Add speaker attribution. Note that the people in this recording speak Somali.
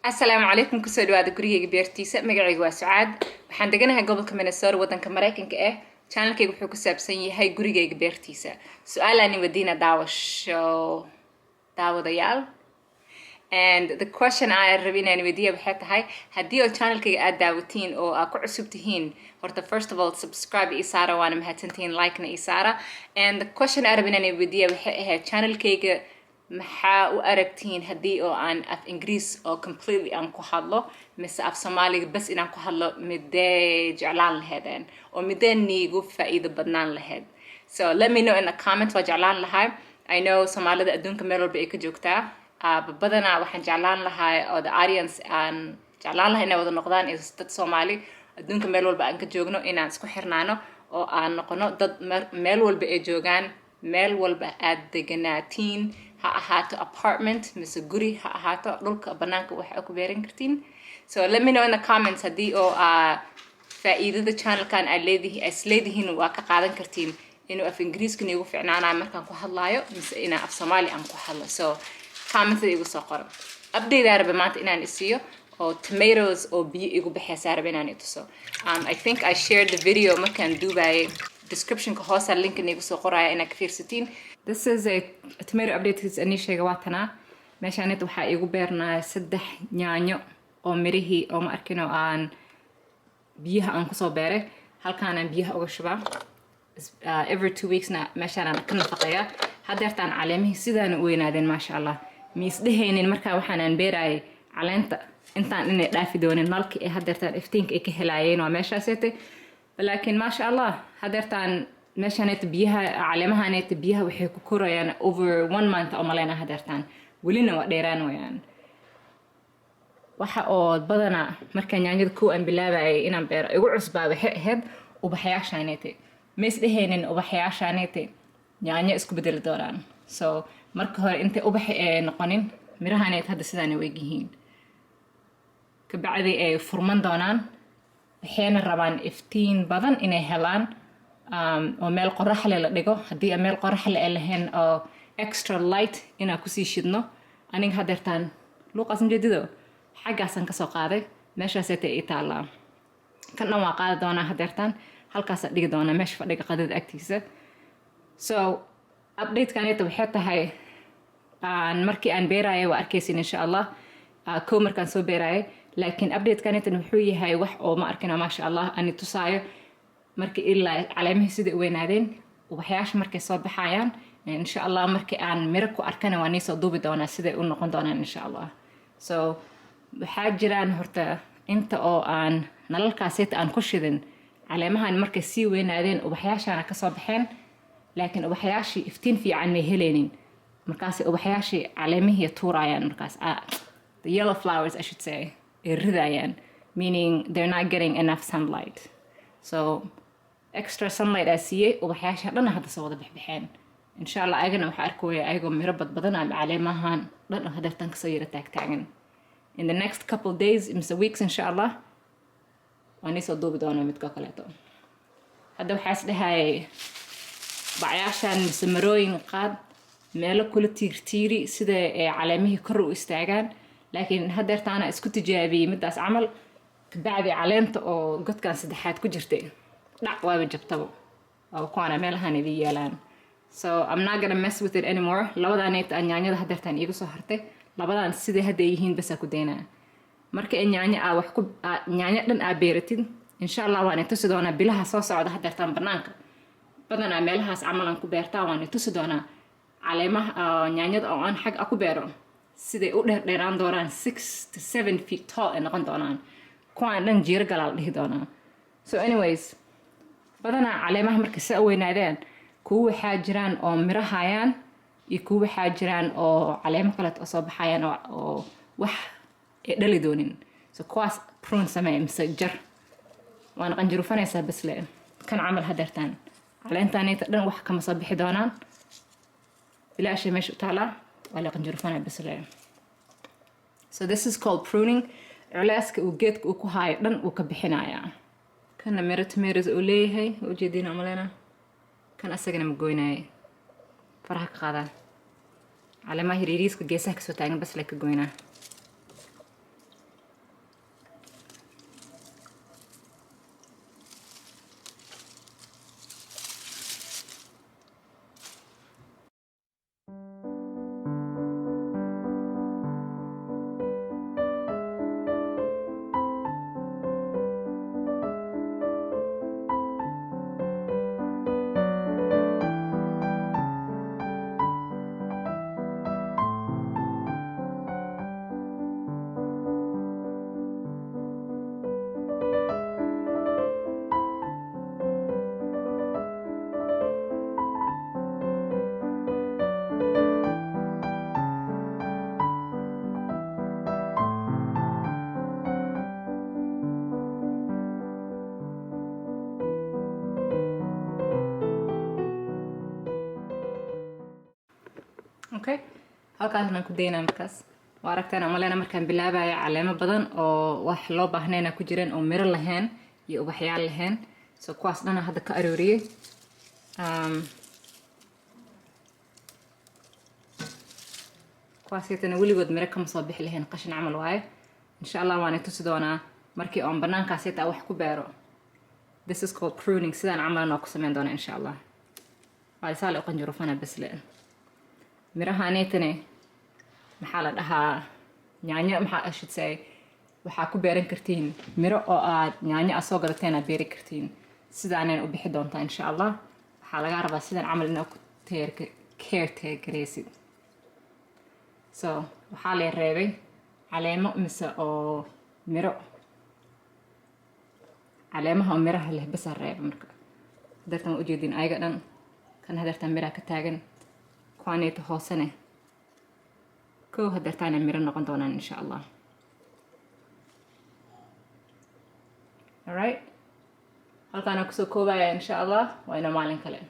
Speaker 1: السلام عليكم kusoo dhawaada gurigayga beertiisa magacaygu waa Sucaad waxaan deganahay gobolka Minnesota wadanka Mareykanka channelkaygu wuxuu ku saabsan yahay gurigayga beertiisa su'aalaani wadiina daawadayaal and the question I rabay inaan weydiiyo waxay tahay haddii oo channelkayga aad daawatiin oo aad ku cusub tihiin horta first of all subscribe ii saara waana mahadsantihiin like-na ii saara and the question I rabay inaan weydiiyo waxay ahayd channelkayga maxaa u aragtiin haddii oo aan af Ingiriis oo completely aan ku hadlo mise af Soomaaliga bas inaan ku hadlo midee jeclaan lahaydeen oo midee niigu faa'iido badnaan lahayd so let me know in the comments waa jeclaan lahay I know Soomaalida adduunka meel walba ay ka joogtaa badanaa waxaan jeclaan lahay oo the audience aan jeclaan lahay inay wada noqdaan dad Soomaali adduunka meel walba aan ka joogno inaan isku xirnaano oo aan noqono dad meel walba ay joogaan meel walba aad deganaatiin ha ahaato apartment mise guri ha ahaato dhulka banaanka wax ku beeran kartiin so let me know in the comments haddii oo faa'iidada channelkan aad leedihiin waa ka qaadan kartiin inuu af Ingiriiska igu fiicnaanayo markaan ku hadlaayo mise inaan af Soomaali aan ku hadlo so comments igu soo qoro update araba maanta inaan isiyo oo tomatoes oo biyo igu baxaysa araba inaan ituso I think I shared the video markaan duubay description ka hoose link igu soo qoraya inaad ka fiirsatiin this is a tomato update is ani sheega waatana meeshaan waxaa igu beernaa 3 yaanyo oo mirihii oo ma arkino aan biyaha aan ku soo beeray halkaan aan biyaha uga shubaa every 2 weeks na meeshaan aan ka nafaqeeyaa hadeertaan caleemihii sidaan u weynaadeen maasha Allah miis dheheenin markaa waxaan aan beeray caleenta intaan inay dhaafi doonin nalkii ee hadeertaan iftiinka ay ka helaayeen waa meeshaasete laakiin maasha Allah hadeertaan meeshaanayta biyaha caleemahaanayta biyaha waxay ku korayaan over 1 month oo maleena hadeertaan welina waa dheeraan wayaan waxa oo badana markaan yaanyada ku aan bilaabayay inaan beero igu cusbaa waxay ahayd ubaxyaashaanayta mees dheheenin ubaxyaashaanayta yaanyo isku bedeli doonaan so marka hore intay ubaxi ay noqonin mirahaanayta hadda sidaan way yihiin ka bacdi ay furman doonaan waxayna rabaan iftiin badan inay helaan oo meel qorax leh la dhigo haddii meel qorax leh ay lahayn oo extra light inaa kusii shidno aniga hadeertaan luuqaasan jeedido xaggaasan kasoo qaaday meeshaasaytay ii taallaa kan dhan waa qaadi doonaa hadeertaan halkaasaa dhigi doonaa meesha fadhiga qadada agtiisa so updatekanayta waxay tahay markii aan beeraayay waa arkaysin insha Allah kow markaan soo beeraayay laakiin updatekanaytan wuxuu yahay wax oo ma arkina maasha Allah ani tusaayo markii ilaa caleemihii sidii u weynaadeen ubaxyaasha markay soo baxayaan insha Allah markii aan miro ku arkana waa nii soo duubi doonaa siday u noqon doonaan insha Allah so waxaa jiraan horta inta oo aan nalalkaasayta aan ku shidin caleemahan markay sii weynaadeen ubaxyaashana ka soo baxeen laakiin ubaxyaashii iftiin fiican may helaynin markaas ubaxyaashii caleemihii tuurayaan markaas the yellow flowers I should say ridayaan meaning they're not getting enough sunlight so extra sunlight ay siiyay ubaxyaasha dhan hadda soo wada bixbixeen insha Allah ayagana waxa arkooya ayagoo miro badan ama caleemahan dhan hadeertan ka soo yara taagtaagan in the next couple days in the weeks insha Allah waan soo duubi doonaa mid kaleeto hadda waxaas dhahay bacyaashan samarooyin qaad meelo kula tiirtiiri sida ay caleemihii kor u istaagaan laakiin hadeertaana isku tijaabiyay midaas camal kabacdi caleenta oo godkan saddexaad ku jirtay dhac waaba jabtabo waa kuwana meelahan idin yeelaan so I'm not gonna mess with it anymore labadaanayta aan yaanyada hadeertaan iigu soo hartay labadaan sidii hadda ay yihiin bas ku deynaa marka ay yaanyo dhan aa beeratid insha Allah waan tusi doonaa bilaha soo socda hadeertaan banaanka badanaa meelahaas camalan ku beertaa waan tusi doonaa caleemaha yaanyada oo aan xag ku beero siday u dheeraan doonaan 6 to 7 feet tall ay noqon doonaan kuwaan dhan jiir galaal dhihi doonaa so anyways badanaa caleemaha markay soo weynaadeen kuwa waxaa jiraan oo miro hayaan iyo kuwa waxaa jiraan oo caleemo kale oo soo baxayaan oo wax ay dhali doonin so kuwaas prune samee mise jar waan qanjirufanaysaa bas le kan camal hadeertaan caleentaanayta dhan wax kama soo bixi doonaan ilaashay meesha u taalaa waa la qanjirufanaa bas le so this is called pruning culeyska uu geedka uu ku haayo dhan uu ka bixinayaa kana miro tomatoes uu leeyahay ujeediina malena kan asagana ma goynaaye faraha ka qaadaan caleemaha yariiriiska geesaha kasoo taagan bas le ka goynaa halkaasna ku daynaa markaas waa aragtaan amalena markaan bilaabayo caleemo badan oo wax loo baahnayna ku jireen oo miro lahayn iyo ubaxyaal lahayn so kuwaas dhana hadda ka arooriyey kuwaasaytana weligood miro kama soo bixi lahayn qashin camal waaye insha allah waan tusi doonaa markii oon banaankaasayta wax ku beero this is called pruning sidaan camalna waa ku sameyn doonaa insha allah waa isaale u qanjurufana basle mirahaanaytane maxaa la dhahaa yaanyo maxaa I should say waxaa ku beeran kartiin miro oo aad yaanyo aad soo gadateen aad beeri kartiin sidaanayna u bixi doontaa insha allah waxaa laga rabaa sidaan camal inaad ku caretakeraysid so waxaa la reebay caleemo mise oo miro caleemaha oo miraha leh bas reeba marka hadeertan waa ujeedin ayaga dhan kan hadeertan miraha ka taagan kuwaanayta hoosene kow hadeertaana miro noqon doonaan insha allah alright halkaana kusoo koobaya insha allah waa ina maalin kale